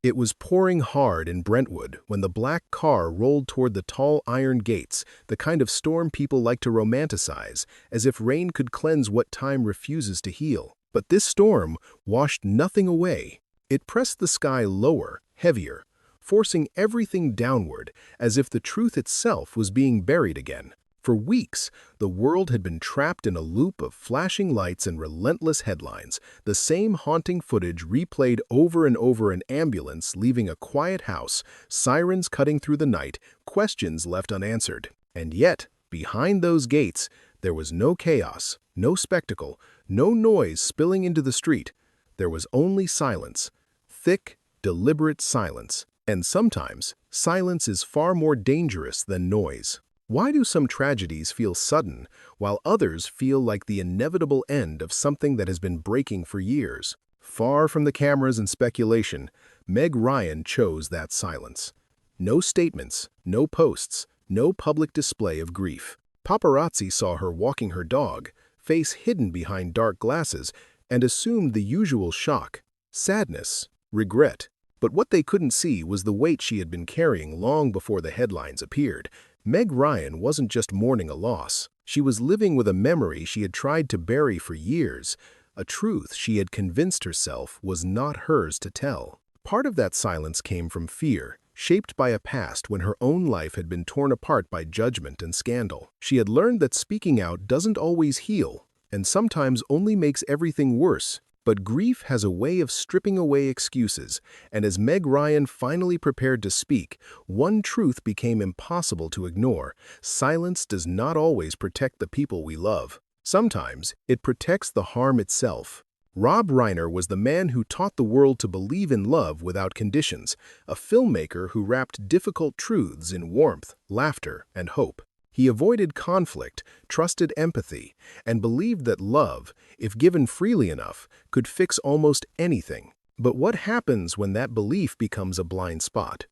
It was pouring hard in Brentwood when the black car rolled toward the tall iron gates, the kind of storm people like to romanticize, as if rain could cleanse what time refuses to heal. But this storm washed nothing away. It pressed the sky lower, heavier, forcing everything downward, as if the truth itself was being buried again. For weeks, the world had been trapped in a loop of flashing lights and relentless headlines, the same haunting footage replayed over and over: an ambulance leaving a quiet house, sirens cutting through the night, questions left unanswered. And yet, behind those gates, there was no chaos, no spectacle, no noise spilling into the street. There was only silence, thick, deliberate silence. And sometimes, silence is far more dangerous than noise. Why do some tragedies feel sudden, while others feel like the inevitable end of something that has been breaking for years? Far from the cameras and speculation, Meg Ryan chose that silence. No statements, no posts, no public display of grief. Paparazzi saw her walking her dog, face hidden behind dark glasses, and assumed the usual shock, sadness, regret. But what they couldn't see was the weight she had been carrying long before the headlines appeared. Meg Ryan wasn't just mourning a loss. She was living with a memory she had tried to bury for years, a truth she had convinced herself was not hers to tell. Part of that silence came from fear, shaped by a past when her own life had been torn apart by judgment and scandal. She had learned that speaking out doesn't always heal, and sometimes only makes everything worse. But grief has a way of stripping away excuses, and as Meg Ryan finally prepared to speak, one truth became impossible to ignore: silence does not always protect the people we love. Sometimes, it protects the harm itself. Rob Reiner was the man who taught the world to believe in love without conditions, a filmmaker who wrapped difficult truths in warmth, laughter, and hope. He avoided conflict, trusted empathy, and believed that love, if given freely enough, could fix almost anything. But what happens when that belief becomes a blind spot?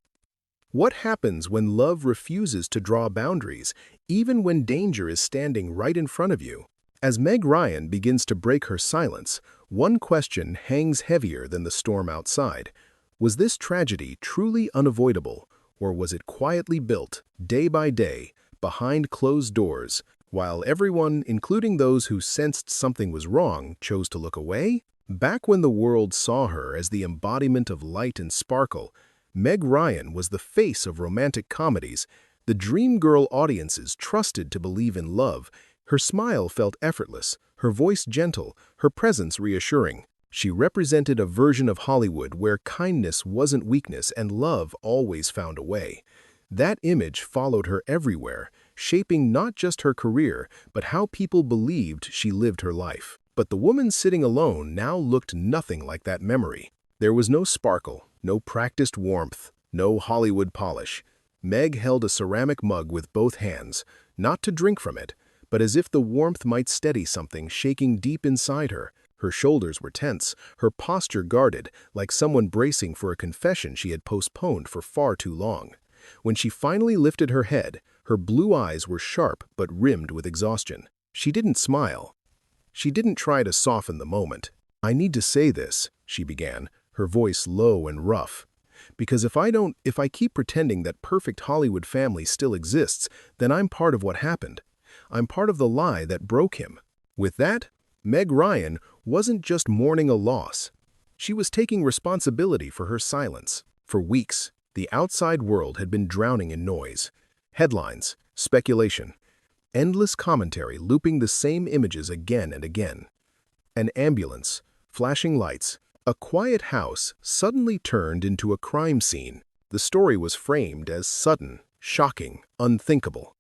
What happens when love refuses to draw boundaries, even when danger is standing right in front of you? As Meg Ryan begins to break her silence, one question hangs heavier than the storm outside. Was this tragedy truly unavoidable, or was it quietly built, day by day, behind closed doors, while everyone, including those who sensed something was wrong, chose to look away? Back when the world saw her as the embodiment of light and sparkle, Meg Ryan was the face of romantic comedies. The dream girl audiences trusted to believe in love. Her smile felt effortless, her voice gentle, her presence reassuring. She represented a version of Hollywood where kindness wasn't weakness and love always found a way. That image followed her everywhere, shaping not just her career, but how people believed she lived her life. But the woman sitting alone now looked nothing like that memory. There was no sparkle, no practiced warmth, no Hollywood polish. Meg held a ceramic mug with both hands, not to drink from it, but as if the warmth might steady something shaking deep inside her. Her shoulders were tense, her posture guarded, like someone bracing for a confession she had postponed for far too long. When she finally lifted her head, her blue eyes were sharp but rimmed with exhaustion. She didn't smile. She didn't try to soften the moment. "I need to say this," she began, her voice low and rough, "because if I keep pretending that perfect Hollywood family still exists, then I'm part of what happened. I'm part of the lie that broke him." With that, Meg Ryan wasn't just mourning a loss. She was taking responsibility for her silence. For weeks, the outside world had been drowning in noise. Headlines, speculation, endless commentary looping the same images again and again. An ambulance, flashing lights, a quiet house suddenly turned into a crime scene. The story was framed as sudden, shocking, unthinkable.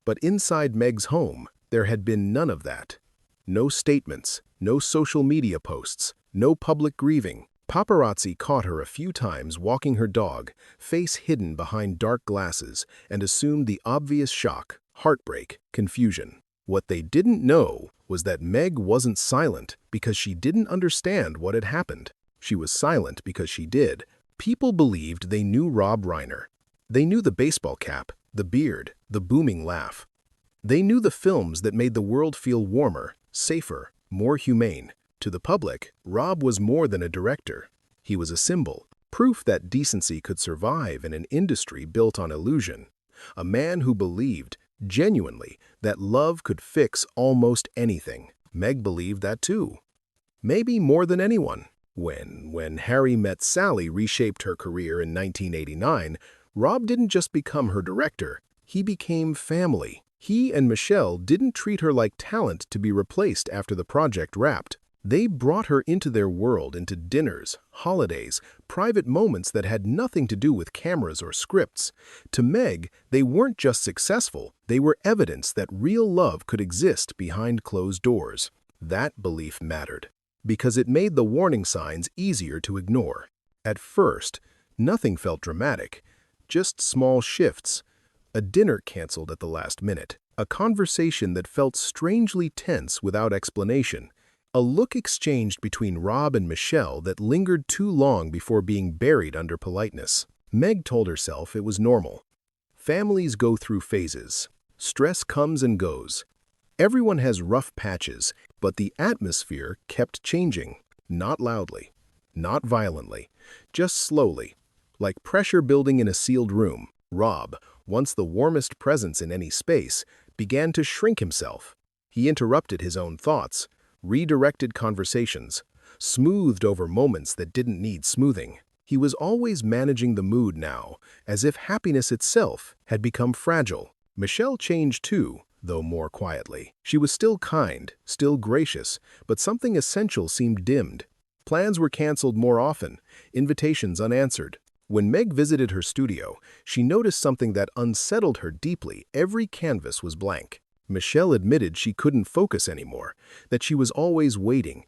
But inside Meg's home, there had been none of that. No statements, no social media posts, no public grieving. Paparazzi caught her a few times walking her dog, face hidden behind dark glasses, and assumed the obvious shock, heartbreak, confusion. What they didn't know was that Meg wasn't silent because she didn't understand what had happened. She was silent because she did. People believed they knew Rob Reiner. They knew the baseball cap, the beard, the booming laugh. They knew the films that made the world feel warmer, safer, more humane. To the public, Rob was more than a director. He was a symbol, Proof that decency could survive in an industry built on illusion. A man who believed, genuinely, that love could fix almost anything. Meg believed that too. Maybe more than anyone. When Harry Met Sally reshaped her career in 1989, Rob didn't just become her director, he became family. He and Michelle didn't treat her like talent to be replaced after the project wrapped. They brought her into their world, into dinners, holidays, private moments that had nothing to do with cameras or scripts. To Meg, they weren't just successful, they were evidence that real love could exist behind closed doors. That belief mattered, because it made the warning signs easier to ignore. At first, nothing felt dramatic, just small shifts. A dinner canceled at the last minute, a conversation that felt strangely tense without explanation, a look exchanged between Rob and Michelle that lingered too long before being buried under politeness. Meg told herself it was normal. Families go through phases. Stress comes and goes. Everyone has rough patches, but the atmosphere kept changing. Not loudly, not violently, just slowly, like pressure building in a sealed room. Rob, once the warmest presence in any space, began to shrink himself. He interrupted his own thoughts, redirected conversations, smoothed over moments that didn't need smoothing. He was always managing the mood now, as if happiness itself had become fragile. Michelle changed too, though more quietly. She was still kind, still gracious, but something essential seemed dimmed. Plans were canceled more often, invitations unanswered. When Meg visited her studio, she noticed something that unsettled her deeply. Every canvas was blank. Michelle admitted she couldn't focus anymore, that she was always waiting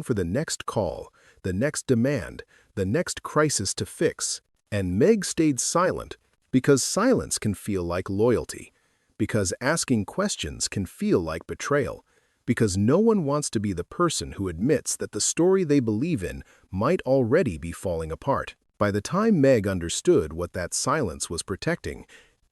for the next call, the next demand, the next crisis to fix. And Meg stayed silent, because silence can feel like loyalty, because asking questions can feel like betrayal, because no one wants to be the person who admits that the story they believe in might already be falling apart. By the time Meg understood what that silence was protecting,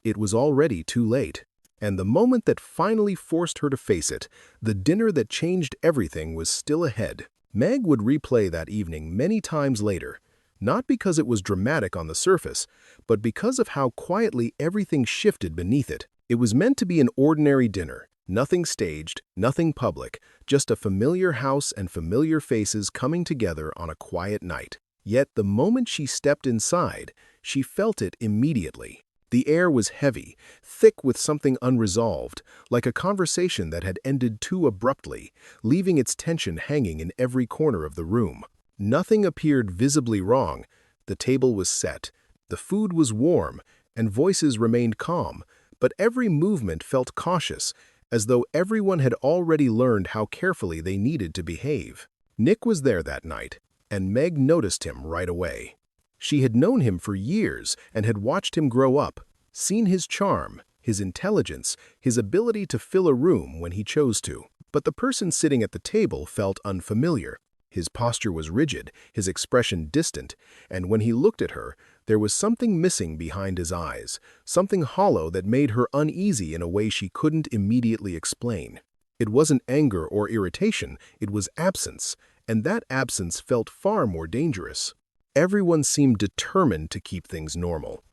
it was already too late. And the moment that finally forced her to face it, the dinner that changed everything, was still ahead. Meg would replay that evening many times later, not because it was dramatic on the surface, but because of how quietly everything shifted beneath it. It was meant to be an ordinary dinner, nothing staged, nothing public, just a familiar house and familiar faces coming together on a quiet night. Yet the moment she stepped inside, she felt it immediately. The air was heavy, thick with something unresolved, like a conversation that had ended too abruptly, leaving its tension hanging in every corner of the room. Nothing appeared visibly wrong. The table was set, the food was warm, and voices remained calm, but every movement felt cautious, as though everyone had already learned how carefully they needed to behave. Nick was there that night, and Meg noticed him right away. She had known him for years and had watched him grow up, seen his charm, his intelligence, his ability to fill a room when he chose to. But the person sitting at the table felt unfamiliar. His posture was rigid, his expression distant, and when he looked at her, there was something missing behind his eyes, something hollow that made her uneasy in a way she couldn't immediately explain. It wasn't anger or irritation, it was absence, and that absence felt far more dangerous. Everyone seemed determined to keep things normal.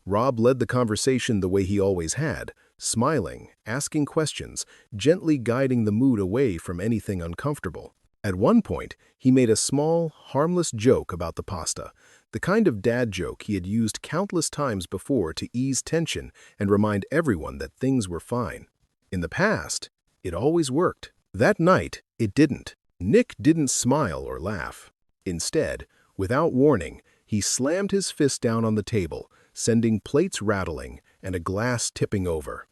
Rob led the conversation the way he always had, smiling, asking questions, gently guiding the mood away from anything uncomfortable. At one point, he made a small, harmless joke about the pasta, the kind of dad joke he had used countless times before to ease tension and remind everyone that things were fine. In the past, it always worked. That night, it didn't. Nick didn't smile or laugh. Instead, without warning, he slammed his fist down on the table, sending plates rattling and a glass tipping over.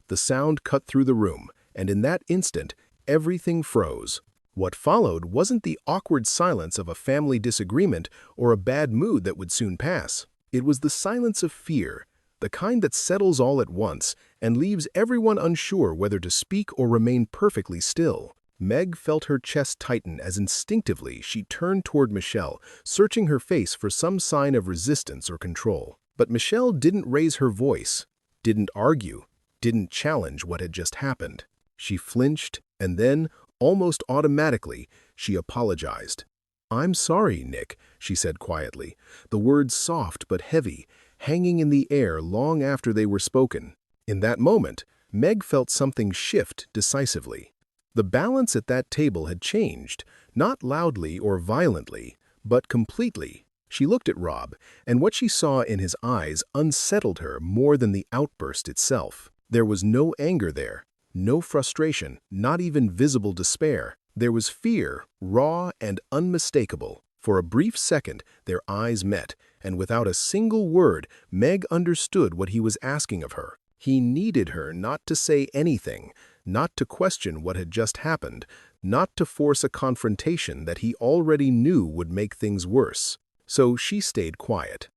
The sound cut through the room, and in that instant, everything froze. What followed wasn't the awkward silence of a family disagreement or a bad mood that would soon pass. It was the silence of fear, the kind that settles all at once and leaves everyone unsure whether to speak or remain perfectly still. Meg felt her chest tighten as instinctively she turned toward Michelle, searching her face for some sign of resistance or control. But Michelle didn't raise her voice, didn't argue, didn't challenge what had just happened. She flinched, and then, almost automatically, she apologized. "I'm sorry, Nick," she said quietly, the words soft but heavy, hanging in the air long after they were spoken. In that moment, Meg felt something shift decisively. The balance at that table had changed, not loudly or violently, but completely. She looked at Rob, and what she saw in his eyes unsettled her more than the outburst itself. There was no anger there, no frustration, not even visible despair. There was fear, raw and unmistakable. For a brief second, their eyes met, and without a single word, Meg understood what he was asking of her. He needed her not to say anything, not to question what had just happened, not to force a confrontation that he already knew would make things worse. So she stayed quiet.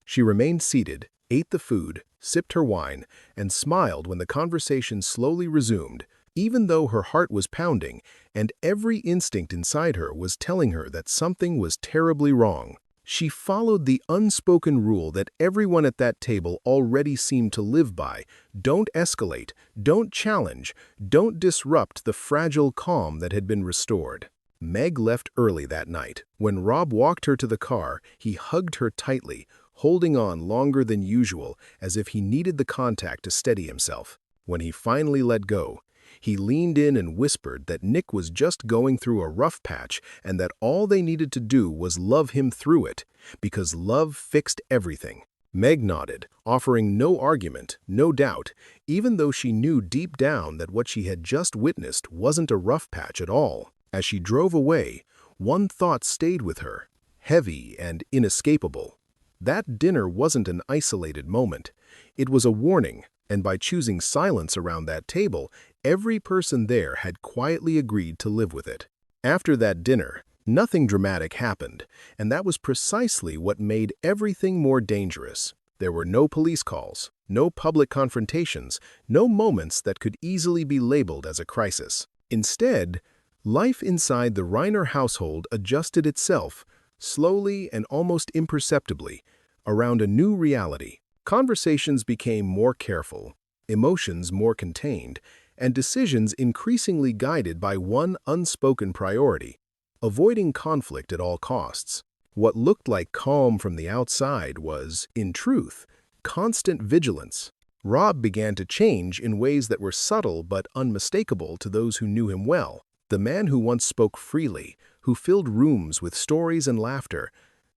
She remained seated, ate the food, sipped her wine, and smiled when the conversation slowly resumed, even though her heart was pounding and every instinct inside her was telling her that something was terribly wrong. She followed the unspoken rule that everyone at that table already seemed to live by: don't escalate, don't challenge, don't disrupt the fragile calm that had been restored. Meg left early that night. When Rob walked her to the car, he hugged her tightly, holding on longer than usual, as if he needed the contact to steady himself. When he finally let go, he leaned in and whispered that Nick was just going through a rough patch and that all they needed to do was love him through it, because love fixed everything. Meg nodded, offering no argument, no doubt, even though she knew deep down that what she had just witnessed wasn't a rough patch at all. As she drove away, one thought stayed with her, heavy and inescapable. That dinner wasn't an isolated moment. It was a warning, and by choosing silence around that table, every person there had quietly agreed to live with it. After that dinner, nothing dramatic happened, and that was precisely what made everything more dangerous. There were no police calls, no public confrontations, no moments that could easily be labeled as a crisis. Instead, life inside the Reiner household adjusted itself, slowly and almost imperceptibly, around a new reality. Conversations became more careful, emotions more contained, and decisions increasingly guided by one unspoken priority: avoiding conflict at all costs. What looked like calm from the outside was, in truth, constant vigilance. Rob began to change in ways that were subtle but unmistakable to those who knew him well. The man who once spoke freely, who filled rooms with stories and laughter,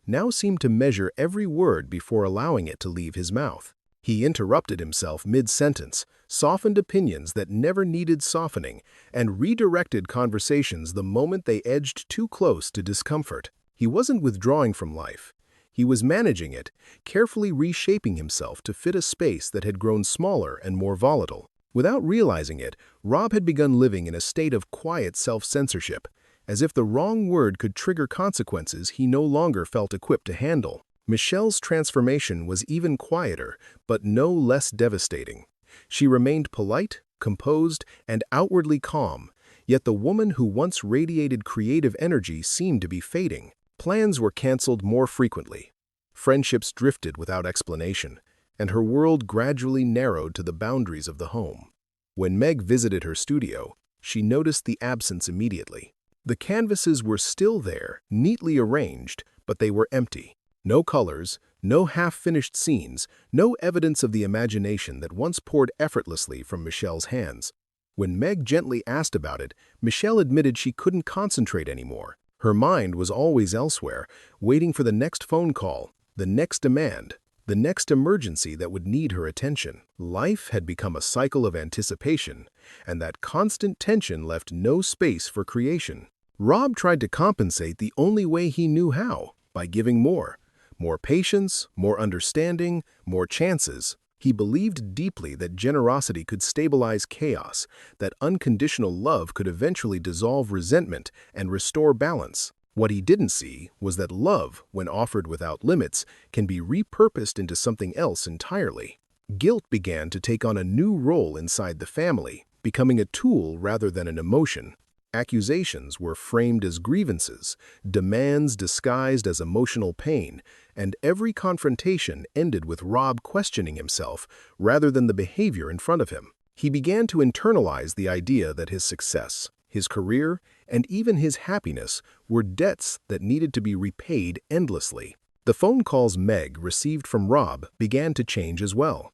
now seemed to measure every word before allowing it to leave his mouth. He interrupted himself mid-sentence, softened opinions that never needed softening, and redirected conversations the moment they edged too close to discomfort. He wasn't withdrawing from life. He was managing it, carefully reshaping himself to fit a space that had grown smaller and more volatile. Without realizing it, Rob had begun living in a state of quiet self-censorship, as if the wrong word could trigger consequences he no longer felt equipped to handle. Michelle's transformation was even quieter, but no less devastating. She remained polite, composed, and outwardly calm, yet the woman who once radiated creative energy seemed to be fading. Plans were canceled more frequently. Friendships drifted without explanation, and her world gradually narrowed to the boundaries of the home. When Meg visited her studio, she noticed the absence immediately. The canvases were still there, neatly arranged, but they were empty. No colors, no half-finished scenes, no evidence of the imagination that once poured effortlessly from Michelle's hands. When Meg gently asked about it, Michelle admitted she couldn't concentrate anymore. Her mind was always elsewhere, waiting for the next phone call, the next demand, the next emergency that would need her attention. Life had become a cycle of anticipation, and that constant tension left no space for creation. Rob tried to compensate the only way he knew how, by giving more. More patience, more understanding, more chances. He believed deeply that generosity could stabilize chaos, that unconditional love could eventually dissolve resentment and restore balance. What he didn't see was that love, when offered without limits, can be repurposed into something else entirely. Guilt began to take on a new role inside the family, becoming a tool rather than an emotion. Accusations were framed as grievances, demands disguised as emotional pain, and every confrontation ended with Rob questioning himself rather than the behavior in front of him. He began to internalize the idea that his success, his career, and even his happiness were debts that needed to be repaid endlessly. The phone calls Meg received from Rob began to change as well.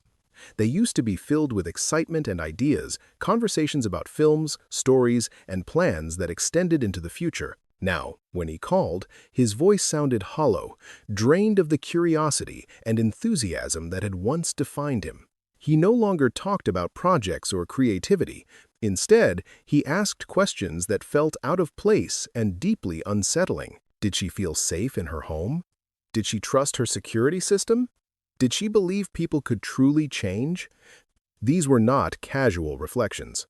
They used to be filled with excitement and ideas, conversations about films, stories, and plans that extended into the future. Now, when he called, his voice sounded hollow, drained of the curiosity and enthusiasm that had once defined him. He no longer talked about projects or creativity. Instead, he asked questions that felt out of place and deeply unsettling. Did she feel safe in her home? Did she trust her security system? Did she believe people could truly change? These were not casual reflections.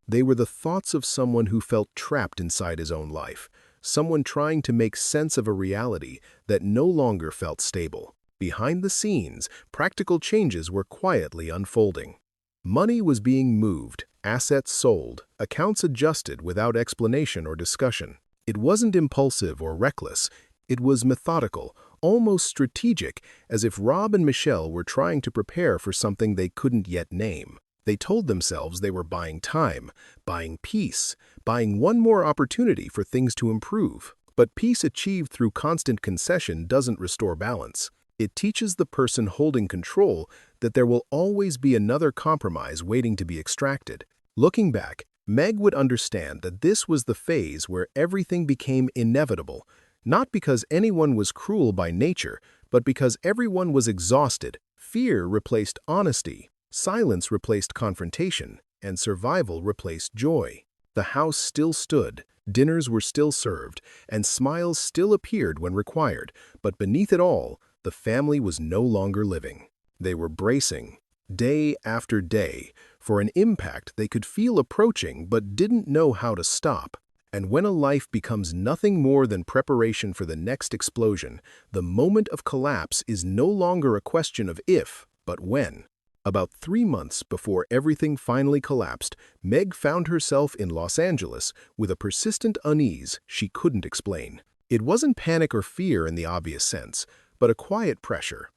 They were the thoughts of someone who felt trapped inside his own life, someone trying to make sense of a reality that no longer felt stable. Behind the scenes, practical changes were quietly unfolding. Money was being moved, assets sold, accounts adjusted without explanation or discussion. It wasn't impulsive or reckless. It was methodical, almost strategic, as if Rob and Michelle were trying to prepare for something they couldn't yet name. They told themselves they were buying time, buying peace, buying one more opportunity for things to improve. But peace achieved through constant concession doesn't restore balance. It teaches the person holding control that there will always be another compromise waiting to be extracted. Looking back, Meg would understand that this was the phase where everything became inevitable, not because anyone was cruel by nature, but because everyone was exhausted. Fear replaced honesty, silence replaced confrontation, and survival replaced joy. The house still stood, dinners were still served, and smiles still appeared when required, but beneath it all, the family was no longer living. They were bracing, day after day, for an impact they could feel approaching but didn't know how to stop. And when a life becomes nothing more than preparation for the next explosion, the moment of collapse is no longer a question of if, but when. About 3 months before everything finally collapsed, Meg found herself in Los Angeles with a persistent unease she couldn't explain. It wasn't panic or fear in the obvious sense, but a quiet pressure.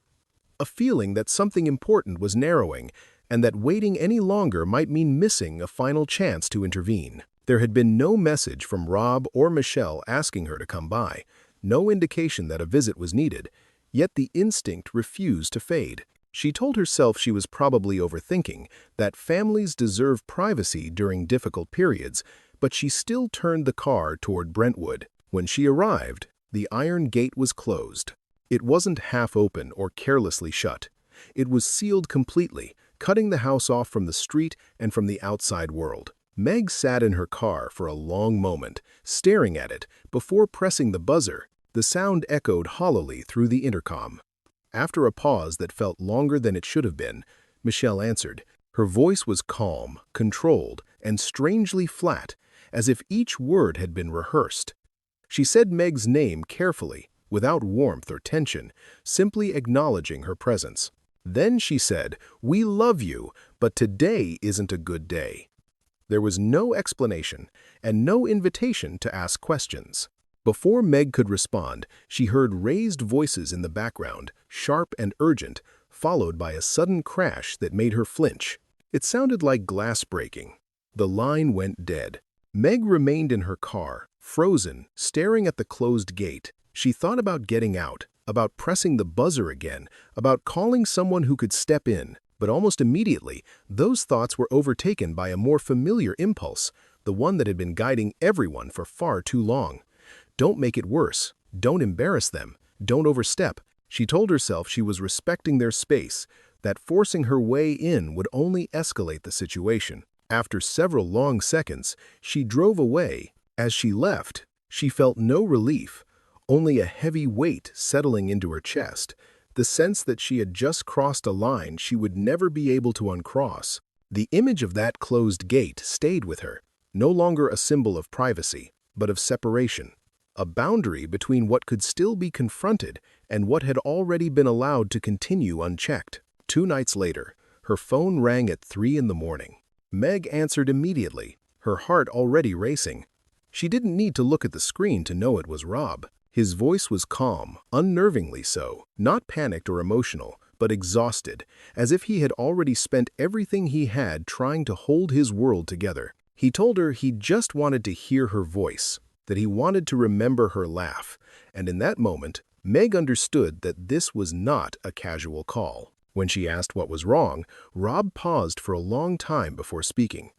A feeling that something important was narrowing, and that waiting any longer might mean missing a final chance to intervene. There had been no message from Rob or Michelle asking her to come by, no indication that a visit was needed, yet the instinct refused to fade. She told herself she was probably overthinking, that families deserve privacy during difficult periods, but she still turned the car toward Brentwood. When she arrived, the iron gate was closed. It wasn't half open or carelessly shut. It was sealed completely, cutting the house off from the street and from the outside world. Meg sat in her car for a long moment, staring at it, before pressing the buzzer. The sound echoed hollowly through the intercom. After a pause that felt longer than it should have been, Michelle answered. Her voice was calm, controlled, and strangely flat, as if each word had been rehearsed. She said Meg's name carefully, without warmth or tension, simply acknowledging her presence. Then she said, "We love you, but today isn't a good day." There was no explanation and no invitation to ask questions. Before Meg could respond, she heard raised voices in the background, sharp and urgent, followed by a sudden crash that made her flinch. It sounded like glass breaking. The line went dead. Meg remained in her car, frozen, staring at the closed gate. She thought about getting out, about pressing the buzzer again, about calling someone who could step in. But almost immediately, those thoughts were overtaken by a more familiar impulse, the one that had been guiding everyone for far too long. Don't make it worse. Don't embarrass them. Don't overstep. She told herself she was respecting their space, that forcing her way in would only escalate the situation. After several long seconds, she drove away. As she left, she felt no relief, only a heavy weight settling into her chest, the sense that she had just crossed a line she would never be able to uncross. The image of that closed gate stayed with her, no longer a symbol of privacy, but of separation, a boundary between what could still be confronted and what had already been allowed to continue unchecked. 2 nights later, her phone rang at 3 in the morning. Meg answered immediately, her heart already racing. She didn't need to look at the screen to know it was Rob. His voice was calm, unnervingly so, not panicked or emotional, but exhausted, as if he had already spent everything he had trying to hold his world together. He told her he just wanted to hear her voice, that he wanted to remember her laugh, and in that moment, Meg understood that this was not a casual call. When she asked what was wrong, Rob paused for a long time before speaking.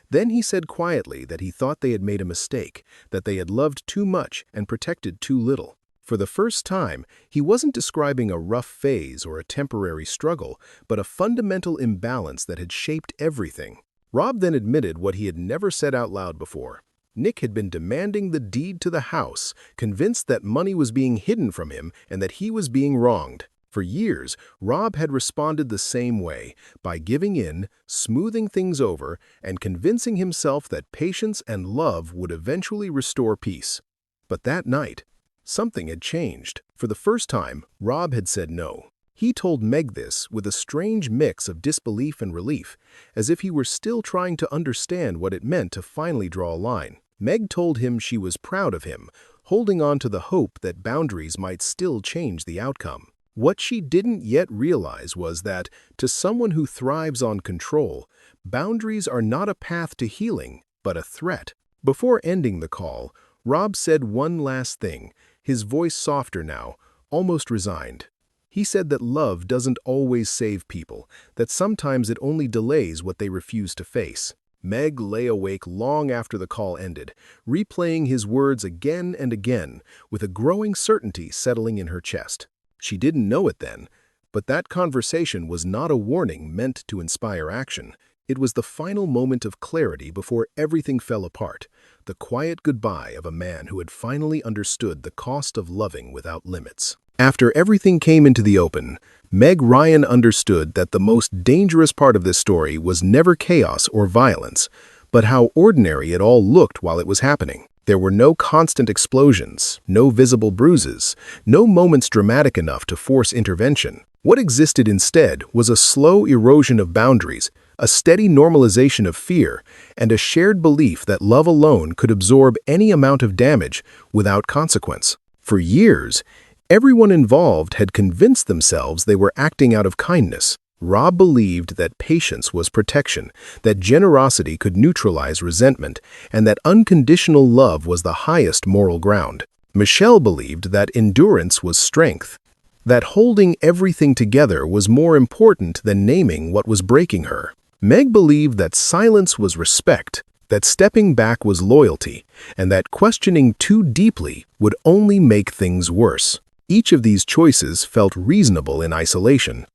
Then he said quietly that he thought they had made a mistake, that they had loved too much and protected too little. For the first time, he wasn't describing a rough phase or a temporary struggle, but a fundamental imbalance that had shaped everything. Rob then admitted what he had never said out loud before. Nick had been demanding the deed to the house, convinced that money was being hidden from him and that he was being wronged. For years, Rob had responded the same way, by giving in, smoothing things over, and convincing himself that patience and love would eventually restore peace. But that night, something had changed. For the first time, Rob had said no. He told Meg this with a strange mix of disbelief and relief, as if he were still trying to understand what it meant to finally draw a line. Meg told him she was proud of him, holding on to the hope that boundaries might still change the outcome. What she didn't yet realize was that, to someone who thrives on control, boundaries are not a path to healing, but a threat. Before ending the call, Rob said one last thing, his voice softer now, almost resigned. He said that love doesn't always save people, that sometimes it only delays what they refuse to face. Meg lay awake long after the call ended, replaying his words again and again, with a growing certainty settling in her chest. She didn't know it then, but that conversation was not a warning meant to inspire action. It was the final moment of clarity before everything fell apart, the quiet goodbye of a man who had finally understood the cost of loving without limits. After everything came into the open, Meg Ryan understood that the most dangerous part of this story was never chaos or violence, but how ordinary it all looked while it was happening. There were no constant explosions, no visible bruises, no moments dramatic enough to force intervention. What existed instead was a slow erosion of boundaries, a steady normalization of fear, and a shared belief that love alone could absorb any amount of damage without consequence. For years, everyone involved had convinced themselves they were acting out of kindness. Rob believed that patience was protection, that generosity could neutralize resentment, and that unconditional love was the highest moral ground. Michelle believed that endurance was strength, that holding everything together was more important than naming what was breaking her. Meg believed that silence was respect, that stepping back was loyalty, and that questioning too deeply would only make things worse. Each of these choices felt reasonable in isolation.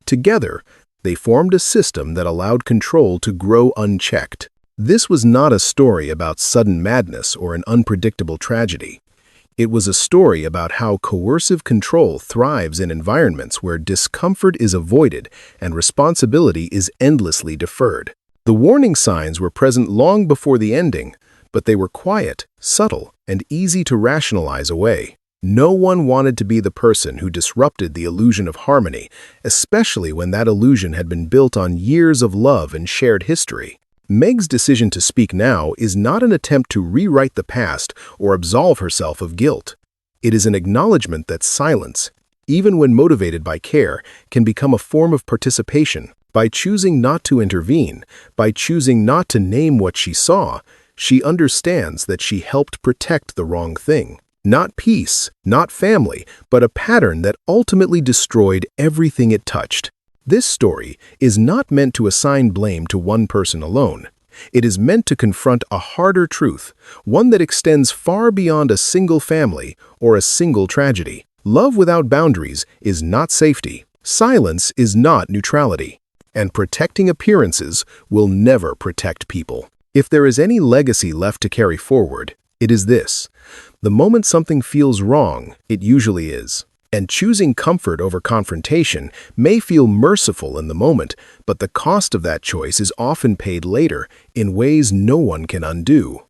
Together, they formed a system that allowed control to grow unchecked. This was not a story about sudden madness or an unpredictable tragedy. It was a story about how coercive control thrives in environments where discomfort is avoided and responsibility is endlessly deferred. The warning signs were present long before the ending, but they were quiet, subtle, and easy to rationalize away. No one wanted to be the person who disrupted the illusion of harmony, especially when that illusion had been built on years of love and shared history. Meg's decision to speak now is not an attempt to rewrite the past or absolve herself of guilt. It is an acknowledgement that silence, even when motivated by care, can become a form of participation. By choosing not to intervene, by choosing not to name what she saw, she understands that she helped protect the wrong thing. Not peace, not family, but a pattern that ultimately destroyed everything it touched. This story is not meant to assign blame to one person alone. It is meant to confront a harder truth, one that extends far beyond a single family or a single tragedy. Love without boundaries is not safety. Silence is not neutrality. And protecting appearances will never protect people. If there is any legacy left to carry forward, it is this. The moment something feels wrong, it usually is. And choosing comfort over confrontation may feel merciful in the moment, but the cost of that choice is often paid later in ways no one can undo.